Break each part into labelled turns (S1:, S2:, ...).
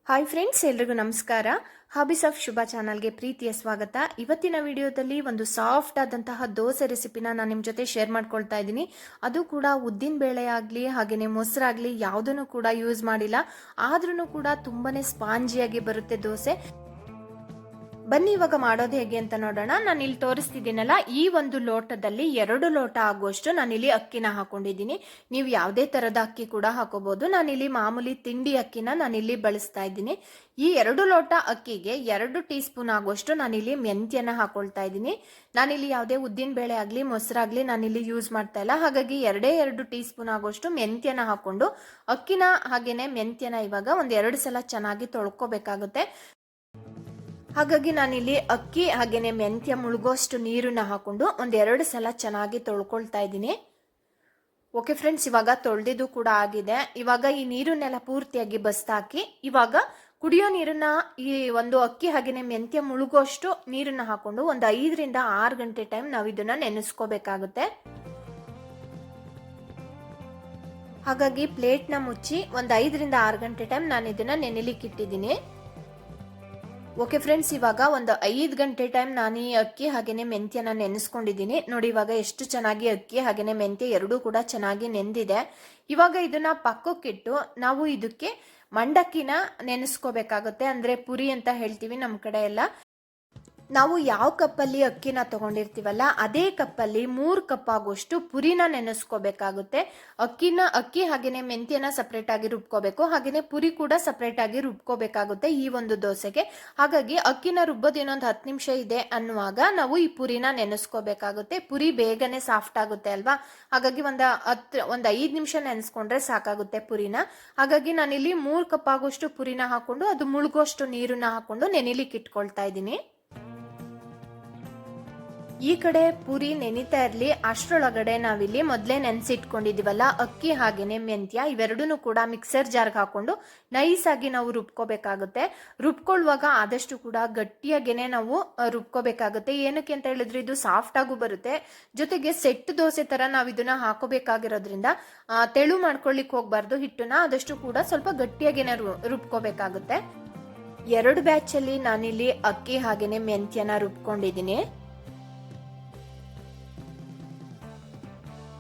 S1: Hi friends, ಎಲ್ರಿಗೂ ನಮಸ್ಕಾರ. Hobbies of ಶುಭ ಚಾನಲ್ಗೆ ಪ್ರೀತಿಯ ಸ್ವಾಗತ. ಇವತ್ತಿನ ವಿಡಿಯೋದಲ್ಲಿ ಒಂದು ಸಾಫ್ಟ್ ಆದಂತಹ ದೋಸೆ ರೆಸಿಪಿನ ನಾನು ನಿಮ್ಮ ಜೊತೆ ಶೇರ್ ಮಾಡ್ಕೊಳ್ತಾ ಇದ್ದೀನಿ. ಅದು ಕೂಡ ಉದ್ದಿನ ಬೇಳೆ ಆಗಲಿ ಹಾಗೆಯೇ ಮೊಸರಾಗಲಿ ಯಾವುದನ್ನು ಕೂಡ ಯೂಸ್ ಮಾಡಿಲ್ಲ. ಆದ್ರೂ ಕೂಡ ತುಂಬಾನೇ ಸ್ಪಾಂಜಿಯಾಗಿ ಬರುತ್ತೆ ದೋಸೆ. ಬನ್ನಿ ಇವಾಗ ಮಾಡೋದು ಹೇಗೆ ಅಂತ ನೋಡೋಣ. ನಾನು ಇಲ್ಲಿ ತೋರಿಸ್ತಿದ್ದೀನಲ್ಲ, ಈ ಒಂದು ಲೋಟದಲ್ಲಿ 2 ಲೋಟ ಆಗುವಷ್ಟು ನಾನಿಲ್ಲಿ ಅಕ್ಕಿನ ಹಾಕೊಂಡಿದ್ದೀನಿ. ನೀವು ಯಾವುದೇ ತರದ ಅಕ್ಕಿ ಕೂಡ ಹಾಕೋಬಹುದು. ನಾನಿಲ್ಲಿ ಮಾಮೂಲಿ ತಿಂಡಿ ಅಕ್ಕಿನ ನಾನಿಲ್ಲಿ ಬಳಸ್ತಾ ಇದ್ದೀನಿ. ಈ 2 ಲೋಟ ಅಕ್ಕಿಗೆ 2 ಟೀ ಸ್ಪೂನ್ ಆಗುವಷ್ಟು ನಾನಿಲ್ಲಿ ಮೆಂತ್ಯನ ಹಾಕೊಳ್ತಾ ಇದ್ದೀನಿ. ನಾನಿಲ್ಲಿ ಯಾವುದೇ ಉದ್ದಿನ ಬೇಳೆ ಆಗಲಿ ಮೊಸರಾಗ್ಲಿ ನಾನಿಲ್ಲಿ ಯೂಸ್ ಮಾಡ್ತಾ ಇಲ್ಲ. ಹಾಗಾಗಿ 2 ಟೀ ಸ್ಪೂನ್ ಆಗುವಷ್ಟು ಮೆಂತ್ಯನ ಹಾಕೊಂಡು ಅಕ್ಕಿನ ಹಾಗೇನೆ ಮೆಂತ್ಯನ ಇವಾಗ ಒಂದ್ 2 ಸಲ ಚೆನ್ನಾಗಿ ತೊಳ್ಕೊಬೇಕಾಗುತ್ತೆ. ಹಾಗಾಗಿ ನಾನಿಲ್ಲಿ ಅಕ್ಕಿ ಹಾಗೇನೆ ಮೆಂತ್ಯ ಮುಳುಗೋಷ್ಟು ನೀರನ್ನ ಹಾಕೊಂಡು ಒಂದ್ 2 ಸಲ ಚೆನ್ನಾಗಿ ತೊಳ್ಕೊಳ್ತಾ ಇದ್ದೀನಿ. ಓಕೆ ಫ್ರೆಂಡ್ಸ್, ಇವಾಗ ತೊಳೆದಿದ್ದು ಕೂಡ ಆಗಿದೆ. ಇವಾಗ ಈ ನೀರನ್ನೆಲ್ಲ ಪೂರ್ತಿಯಾಗಿ ಬಸ್ತಾಕಿ ಇವಾಗ ಕುಡಿಯೋ ನೀರನ್ನ ಈ ಒಂದು ಅಕ್ಕಿ ಹಾಗೇನೆ ಮೆಂತ್ಯ ಮುಳುಗೋಷ್ಟು ನೀರನ್ನ ಹಾಕೊಂಡು ಒಂದು 5 ರಿಂದ 6 ಗಂಟೆ ಟೈಮ್ ನಾವು ಇದನ್ನ ನೆನೆಸ್ಕೋಬೇಕಾಗುತ್ತೆ. ಹಾಗಾಗಿ ಪ್ಲೇಟ್ನ ಮುಚ್ಚಿ ಒಂದು 5 ರಿಂದ 6 ಗಂಟೆ ಟೈಮ್ ನಾನು ಇದನ್ನ ನೆನೆಲಿಕ್ಕೆ ಇಟ್ಟಿದ್ದೀನಿ. ಓಕೆ ಫ್ರೆಂಡ್ಸ್, ಇವಾಗ ಒಂದು 5 ಗಂಟೆ ಟೈಮ್ ನಾನು ಈ ಅಕ್ಕಿ ಹಾಗೇನೆ ಮೆಂತ್ಯನ ನೆನೆಸ್ಕೊಂಡಿದ್ದೀನಿ. ನೋಡಿ ಇವಾಗ ಎಷ್ಟು ಚೆನ್ನಾಗಿ ಅಕ್ಕಿ ಹಾಗೇನೆ ಮೆಂತ್ಯ ಎರಡೂ ಕೂಡ ಚೆನ್ನಾಗಿ ನೆಂದಿದೆ. ಇವಾಗ ಇದನ್ನ ಪಕ್ಕಕ್ಕಿಟ್ಟು ನಾವು ಇದಕ್ಕೆ ಮಂಡಕ್ಕಿನ ನೆನೆಸ್ಕೋಬೇಕಾಗುತ್ತೆ. ಅಂದ್ರೆ ಪುರಿ ಅಂತ ಹೇಳ್ತೀವಿ ನಮ್ಮ ಕಡೆ ಎಲ್ಲ. ನಾವು ಯಾವ ಕಪ್ಪಲ್ಲಿ ಅಕ್ಕಿನ ತಗೊಂಡಿರ್ತೀವಲ್ಲ ಅದೇ ಕಪ್ಪಲ್ಲಿ 3 ಕಪ್ ಆಗುವಷ್ಟು ಪುರಿನ ನೆನೆಸ್ಕೋಬೇಕಾಗುತ್ತೆ. ಅಕ್ಕಿ ಹಾಗೇನೆ ಮೆಂತ್ಯನ ಸಪ್ರೇಟ್ ಆಗಿ ರುಬ್ಕೋಬೇಕು, ಹಾಗೇನೆ ಪುರಿ ಕೂಡ ಸಪ್ರೇಟ್ ಆಗಿ ರುಬ್ಕೋಬೇಕಾಗುತ್ತೆ ಈ ಒಂದು ದೋಸೆಗೆ. ಹಾಗಾಗಿ ಅಕ್ಕಿನ ರುಬ್ಬೋದು ಇನ್ನೊಂದು 10 ನಿಮಿಷ ಇದೆ ಅನ್ನುವಾಗ ನಾವು ಈ ಪುರಿನ ನೆನೆಸ್ಕೋಬೇಕಾಗುತ್ತೆ. ಪುರಿ ಬೇಗನೆ ಸಾಫ್ಟ್ ಆಗುತ್ತೆ ಅಲ್ವಾ, ಹಾಗಾಗಿ ಒಂದು 5 ನಿಮಿಷ ನೆನೆಸ್ಕೊಂಡ್ರೆ ಸಾಕಾಗುತ್ತೆ ಪುರಿನ. ಹಾಗಾಗಿ ನಾನಿಲ್ಲಿ 3 ಕಪ್ ಆಗುವಷ್ಟು ಪುರಿನ ಹಾಕೊಂಡು ಅದು ಮುಳುಗೋಷ್ಟು ನೀರನ್ನ ಹಾಕೊಂಡು ನೆನೆಲಿಕ್ಕೆ ಇಟ್ಕೊಳ್ತಾ ಇದ್ದೀನಿ. ಈ ಕಡೆ ಪುರಿ ನೆನಿತಾ ಇರ್ಲಿ ಅಷ್ಟರೊಳಗಡೆ ನಾವಿಲ್ಲಿ ಮೊದಲೇ ನೆನೆಸಿಟ್ಕೊಂಡಿದೀವಲ್ಲ ಅಕ್ಕಿ ಹಾಗೇನೆ ಮೆಂತ್ಯ ಇವೆರಡೂ ಕೂಡ ಮಿಕ್ಸರ್ ಜಾರ್ಗೆ ಹಾಕೊಂಡು ನೈಸ್ ಆಗಿ ನಾವು ರುಬ್ಕೋಬೇಕಾಗುತ್ತೆ. ರುಬ್ಕೊಳ್ಳುವಾಗ ಆದಷ್ಟು ಕೂಡ ಗಟ್ಟಿಯಾಗೇನೆ ನಾವು ರುಬ್ಕೋಬೇಕಾಗುತ್ತೆ. ಏನಕ್ಕೆ ಅಂತ ಹೇಳಿದ್ರೆ ಇದು ಸಾಫ್ಟ್ ಆಗು ಬರುತ್ತೆ, ಜೊತೆಗೆ ಸೆಟ್ ದೋಸೆ ತರ ನಾವು ಇದನ್ನ ಹಾಕೋಬೇಕಾಗಿರೋದ್ರಿಂದ ತೆಳು ಮಾಡ್ಕೊಳ್ಳಿಕ್ ಹೋಗ್ಬಾರ್ದು. ಹಿಟ್ಟನ್ನ ಆದಷ್ಟು ಕೂಡ ಸ್ವಲ್ಪ ಗಟ್ಟಿಯಾಗೇನೆ ರುಬ್ಕೋಬೇಕಾಗುತ್ತೆ. 2 ಬ್ಯಾಚ್ ಅಲ್ಲಿ ನಾನಿಲ್ಲಿ ಅಕ್ಕಿ ಹಾಗೇನೆ ಮೆಂತ್ಯನ ರುಬ್ಕೊಂಡಿದ್ದೀನಿ.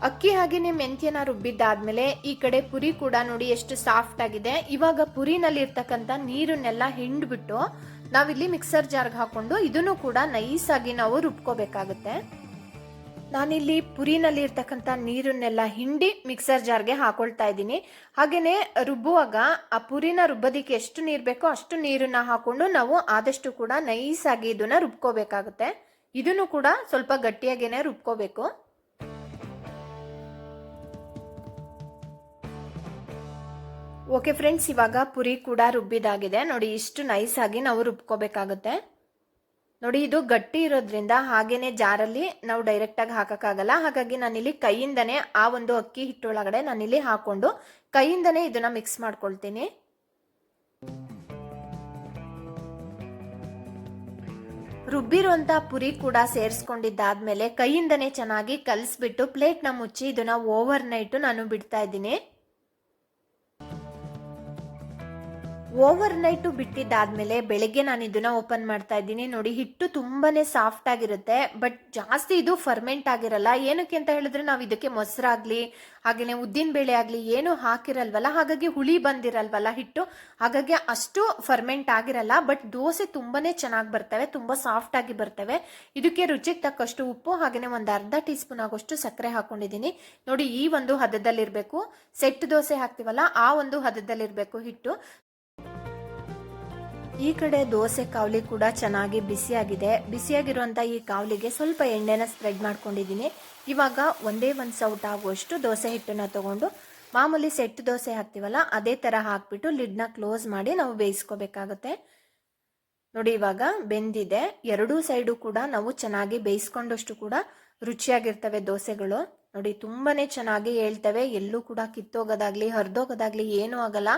S1: ಅಕ್ಕಿ ಹಾಗೇನೆ ಮೆಂತ್ಯನ ರುಬ್ಬಿದ್ದಾದ್ಮೇಲೆ ಈ ಕಡೆ ಪುರಿ ಕೂಡ ನೋಡಿ ಎಷ್ಟು ಸಾಫ್ಟ್ ಆಗಿದೆ. ಇವಾಗ ಪುರಿನಲ್ಲಿ ಇರ್ತಕ್ಕಂಥ ನೀರನ್ನೆಲ್ಲ ಹಿಂಡ್ಬಿಟ್ಟು ನಾವಿಲ್ಲಿ ಮಿಕ್ಸರ್ ಜಾರ್ಗೆ ಹಾಕೊಂಡು ಇದನ್ನು ಕೂಡ ನೈಸ್ ಆಗಿ ನಾವು ರುಬ್ಕೋಬೇಕಾಗುತ್ತೆ. ನಾನಿಲ್ಲಿ ಪುರಿನಲ್ಲಿ ಇರ್ತಕ್ಕಂಥ ನೀರನ್ನೆಲ್ಲ ಹಿಂಡಿ ಮಿಕ್ಸರ್ ಜಾರ್ಗೆ ಹಾಕೊಳ್ತಾ ಇದ್ದೀನಿ. ಹಾಗೇನೆ ರುಬ್ಬುವಾಗ ಆ ಪುರಿನ ರುಬ್ಬೋದಿಕ್ಕೆ ಎಷ್ಟು ನೀರು ಬೇಕೋ ಅಷ್ಟು ನೀರನ್ನ ಹಾಕೊಂಡು ನಾವು ಆದಷ್ಟು ಕೂಡ ನೈಸ್ ಆಗಿ ಇದನ್ನ ರುಬ್ಕೋಬೇಕಾಗುತ್ತೆ. ಇದನ್ನು ಕೂಡ ಸ್ವಲ್ಪ ಗಟ್ಟಿಯಾಗೇನೆ ರುಬ್ಕೋಬೇಕು. ಓಕೆ ಫ್ರೆಂಡ್ಸ್, ಇವಾಗ ಪುರಿ ಕೂಡ ರುಬ್ಬಿದಾಗಿದೆ. ನೋಡಿ ಇಷ್ಟು ನೈಸ್ ಆಗಿ ನಾವು ರುಬ್ಕೋಬೇಕಾಗುತ್ತೆ. ನೋಡಿ ಇದು ಗಟ್ಟಿ ಇರೋದ್ರಿಂದ ಹಾಗೇನೆ ಜಾರಲ್ಲಿ ನಾವು ಡೈರೆಕ್ಟ್ ಆಗಿ ಹಾಕಕ್ಕಾಗಲ್ಲ. ಹಾಗಾಗಿ ನಾನಿಲ್ಲಿ ಕೈಯಿಂದನೇ ಆ ಒಂದು ಅಕ್ಕಿ ಹಿಟ್ಟೊಳಗಡೆ ನಾನಿಲ್ಲಿ ಹಾಕೊಂಡು ಕೈಯಿಂದನೇ ಇದನ್ನ ಮಿಕ್ಸ್ ಮಾಡ್ಕೊಳ್ತೀನಿ. ರುಬ್ಬಿರುವಂತ ಪುರಿ ಕೂಡ ಸೇರಿಸ್ಕೊಂಡಿದ್ದಾದ್ಮೇಲೆ ಕೈಯಿಂದನೇ ಚೆನ್ನಾಗಿ ಕಲಿಸ್ಬಿಟ್ಟು ಪ್ಲೇಟ್ನ ಮುಚ್ಚಿ ಇದನ್ನ ಓವರ್ ನೈಟ್ ನಾನು ಬಿಡ್ತಾ ಇದ್ದೀನಿ. ಓವರ್ ನೈಟ್ ಬಿಟ್ಟಿದ್ದಾದ್ಮೇಲೆ ಬೆಳಿಗ್ಗೆ ನಾನು ಇದನ್ನ ಓಪನ್ ಮಾಡ್ತಾ ಇದ್ದೀನಿ. ನೋಡಿ ಹಿಟ್ಟು ತುಂಬಾನೇ ಸಾಫ್ಟ್ ಆಗಿರುತ್ತೆ, ಬಟ್ ಜಾಸ್ತಿ ಇದು ಫರ್ಮೆಂಟ್ ಆಗಿರಲ್ಲ. ಏನಕ್ಕೆ ಅಂತ ಹೇಳಿದ್ರೆ ನಾವು ಇದಕ್ಕೆ ಮೊಸರಾಗ್ಲಿ ಹಾಗೇನೆ ಉದ್ದಿನ ಬೇಳೆ ಆಗ್ಲಿ ಏನು ಹಾಕಿರಲ್ವಲ್ಲ, ಹಾಗಾಗಿ ಹುಳಿ ಬಂದಿರಲ್ವಲ್ಲ ಹಿಟ್ಟು, ಹಾಗಾಗಿ ಅಷ್ಟು ಫರ್ಮೆಂಟ್ ಆಗಿರಲ್ಲ. ಬಟ್ ದೋಸೆ ತುಂಬಾನೇ ಚೆನ್ನಾಗಿ ಬರ್ತವೆ, ತುಂಬಾ ಸಾಫ್ಟ್ ಆಗಿ ಬರ್ತವೆ. ಇದಕ್ಕೆ ರುಚಿಗೆ ತಕ್ಕಷ್ಟು ಉಪ್ಪು ಹಾಗೇನೆ ಒಂದು ಅರ್ಧ ಟೀ ಸ್ಪೂನ್ ಆಗೋಷ್ಟು ಸಕ್ಕರೆ ಹಾಕೊಂಡಿದ್ದೀನಿ. ನೋಡಿ ಈ ಒಂದು ಹದದಲ್ಲಿರ್ಬೇಕು, ಸೆಟ್ ದೋಸೆ ಹಾಕ್ತಿವಲ್ಲ ಆ ಒಂದು ಹದದಲ್ಲಿರ್ಬೇಕು ಹಿಟ್ಟು. ಈ ಕಡೆ ದೋಸೆ ಕಾವಲಿ ಕೂಡ ಚೆನ್ನಾಗಿ ಬಿಸಿಯಾಗಿದೆ. ಬಿಸಿಯಾಗಿರುವಂತ ಈ ಕಾವಲಿಗೆ ಸ್ವಲ್ಪ ಎಣ್ಣೆನ ಸ್ಪ್ರೆಡ್ ಮಾಡ್ಕೊಂಡಿದ್ದೀನಿ. ಇವಾಗ ಒಂದೇ ಒಂದು ಸೌಟ್ ಆಗುವಷ್ಟು ದೋಸೆ ಹಿಟ್ಟನ್ನ ತಗೊಂಡು ಮಾಮೂಲಿ ಸೆಟ್ ದೋಸೆ ಹಾಕ್ತಿವಲ್ಲ ಅದೇ ತರ ಹಾಕ್ಬಿಟ್ಟು ಲಿಡ್ನ ಕ್ಲೋಸ್ ಮಾಡಿ ನಾವು ಬೇಯಿಸ್ಕೋಬೇಕಾಗುತ್ತೆ. ನೋಡಿ ಇವಾಗ ಬೆಂದಿದೆ. 2 ಸೈಡು ಕೂಡ ನಾವು ಚೆನ್ನಾಗಿ ಬೇಯಿಸ್ಕೊಂಡಷ್ಟು ಕೂಡ ರುಚಿಯಾಗಿರ್ತವೆ ದೋಸೆಗಳು. ನೋಡಿ ತುಂಬಾನೇ ಚೆನ್ನಾಗಿ ಹೇಳ್ತವೆ, ಎಲ್ಲೂ ಕೂಡ ಕಿತ್ತೋಗೋದಾಗ್ಲಿ ಹರಿದೋಗೋದಾಗ್ಲಿ ಏನೂ ಆಗಲ್ಲ.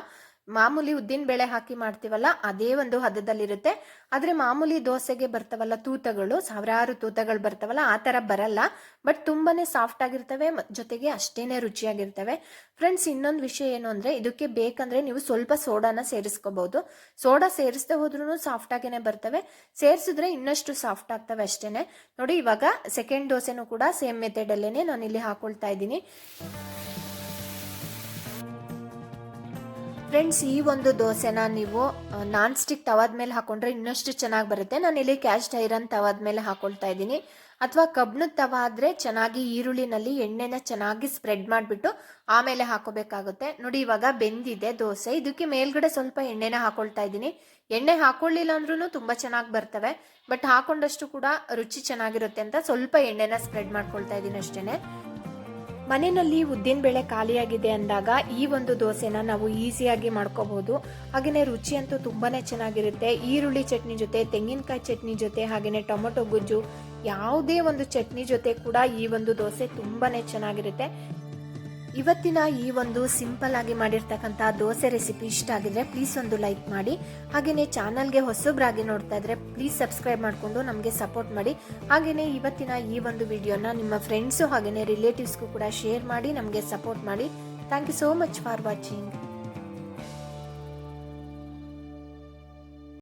S1: ಮಾಮೂಲಿ ಉದ್ದಿನ ಬೇಳೆ ಹಾಕಿ ಮಾಡ್ತೀವಲ್ಲ ಅದೇ ಒಂದು ಹದದಲ್ಲಿರುತ್ತೆ. ಆದರೆ ಮಾಮೂಲಿ ದೋಸೆಗೆ ಬರ್ತಾವಲ್ಲ ತೂತಗಳು, ಸಾವಿರಾರು ತೂತಗಳು ಬರ್ತಾವಲ್ಲ ಆ ಥರ ಬರಲ್ಲ. ಬಟ್ ತುಂಬಾನೇ ಸಾಫ್ಟ್ ಆಗಿರ್ತವೆ, ಜೊತೆಗೆ ಅಷ್ಟೇನೆ ರುಚಿಯಾಗಿರ್ತವೆ. ಫ್ರೆಂಡ್ಸ್, ಇನ್ನೊಂದು ವಿಷಯ ಏನು ಅಂದರೆ ಇದಕ್ಕೆ ಬೇಕಂದ್ರೆ ನೀವು ಸ್ವಲ್ಪ ಸೋಡಾನ ಸೇರಿಸ್ಕೋಬಹುದು. ಸೋಡಾ ಸೇರಿಸದೆ ಹೋದ್ರೂ ಸಾಫ್ಟ್ ಆಗೇನೆ ಬರ್ತವೆ, ಸೇರಿಸಿದ್ರೆ ಇನ್ನಷ್ಟು ಸಾಫ್ಟ್ ಆಗ್ತವೆ ಅಷ್ಟೇನೆ. ನೋಡಿ, ಇವಾಗ ಸೆಕೆಂಡ್ ದೋಸೆನೂ ಕೂಡ ಸೇಮ್ ಮೆಥಡ್ ಅಲ್ಲೇನೆ ನಾನು ಇಲ್ಲಿ ಹಾಕೊಳ್ತಾ ಇದ್ದೀನಿ. ಫ್ರೆಂಡ್ಸ್, ಈ ಒಂದು ದೋಸೆನ ನೀವು ನಾನ್ ಸ್ಟಿಕ್ ತವಾದ ಮೇಲೆ ಹಾಕೊಂಡ್ರೆ ಇನ್ನಷ್ಟು ಚೆನ್ನಾಗಿ ಬರುತ್ತೆ. ನಾನು ಇಲ್ಲಿ ಕ್ಯಾಸ್ಟ್ ಐರನ್ ತವಾದ ಮೇಲೆ ಹಾಕೊಳ್ತಾ ಇದ್ದೀನಿ. ಅಥವಾ ಕಬ್ಬಿಣದ ತವ ಆದರೆ ಚೆನ್ನಾಗಿ ಈರುಳ್ಳಿನಲ್ಲಿ ಎಣ್ಣೆನ ಚೆನ್ನಾಗಿ ಸ್ಪ್ರೆಡ್ ಮಾಡಿಬಿಟ್ಟು ಆಮೇಲೆ ಹಾಕೋಬೇಕಾಗುತ್ತೆ. ನೋಡಿ, ಇವಾಗ ಬೆಂದಿದೆ ದೋಸೆ. ಇದಕ್ಕೆ ಮೇಲ್ಗಡೆ ಸ್ವಲ್ಪ ಎಣ್ಣೆನ ಹಾಕೊಳ್ತಾ ಇದ್ದೀನಿ. ಎಣ್ಣೆ ಹಾಕೊಳ್ಳಿಲ್ಲ ಅಂದ್ರೂ ತುಂಬ ಚೆನ್ನಾಗಿ ಬರ್ತವೆ, ಬಟ್ ಹಾಕೊಂಡಷ್ಟು ಕೂಡ ರುಚಿ ಚೆನ್ನಾಗಿರುತ್ತೆ ಅಂತ ಸ್ವಲ್ಪ ಎಣ್ಣೆನ ಸ್ಪ್ರೆಡ್ ಮಾಡ್ಕೊಳ್ತಾ ಇದ್ದೀನಿ ಅಷ್ಟೇನೆ. ಮನೆಯಲ್ಲಿ ಉದ್ದಿನ ಬೇಳೆ ಖಾಲಿಯಾಗಿದೆ ಅಂದಾಗ ಈ ಒಂದು ದೋಸೆನ ನಾವು ಈಸಿಯಾಗಿ ಮಾಡ್ಕೋಬಹುದು. ಹಾಗೆಯೇ ರುಚಿ ಅಂತೂ ತುಂಬಾನೇ ಚೆನ್ನಾಗಿರುತ್ತೆ. ಈರುಳ್ಳಿ ಚಟ್ನಿ ಜೊತೆ, ತೆಂಗಿನಕಾಯಿ ಚಟ್ನಿ ಜೊತೆ, ಹಾಗೆಯೇ ಟೊಮೊಟೊ ಗೊಜ್ಜು, ಯಾವುದೇ ಒಂದು ಚಟ್ನಿ ಜೊತೆ ಕೂಡ ಈ ಒಂದು ದೋಸೆ ತುಂಬಾನೇ ಚೆನ್ನಾಗಿರುತ್ತೆ. ಇವತ್ತಿನ ಈ ಒಂದು ಸಿಂಪಲ್ ಆಗಿ ಮಾಡಿರ್ತಕ್ಕಂಥ ದೋಸೆ ರೆಸಿಪಿ ಇಷ್ಟ ಆಗಿದ್ರೆ ಪ್ಲೀಸ್ ಒಂದು ಲೈಕ್ ಮಾಡಿ. ಹಾಗೆಯೇ ಚಾನಲ್ಗೆ ಹೊಸಬ್ರಾಗಿ ನೋಡ್ತಾ ಇದ್ರೆ ಪ್ಲೀಸ್ ಸಬ್ಸ್ಕ್ರೈಬ್ ಮಾಡಿಕೊಂಡು ನಮಗೆ ಸಪೋರ್ಟ್ ಮಾಡಿ. ಹಾಗೆಯೇ ಇವತ್ತಿನ ಈ ಒಂದು ವಿಡಿಯೋನ ನಿಮ್ಮ ಫ್ರೆಂಡ್ಸು ಹಾಗೆಯೇ ರಿಲೇಟಿವ್ಸ್ಗೂ ಕೂಡ ಶೇರ್ ಮಾಡಿ ನಮಗೆ ಸಪೋರ್ಟ್ ಮಾಡಿ. Thank you so much for watching.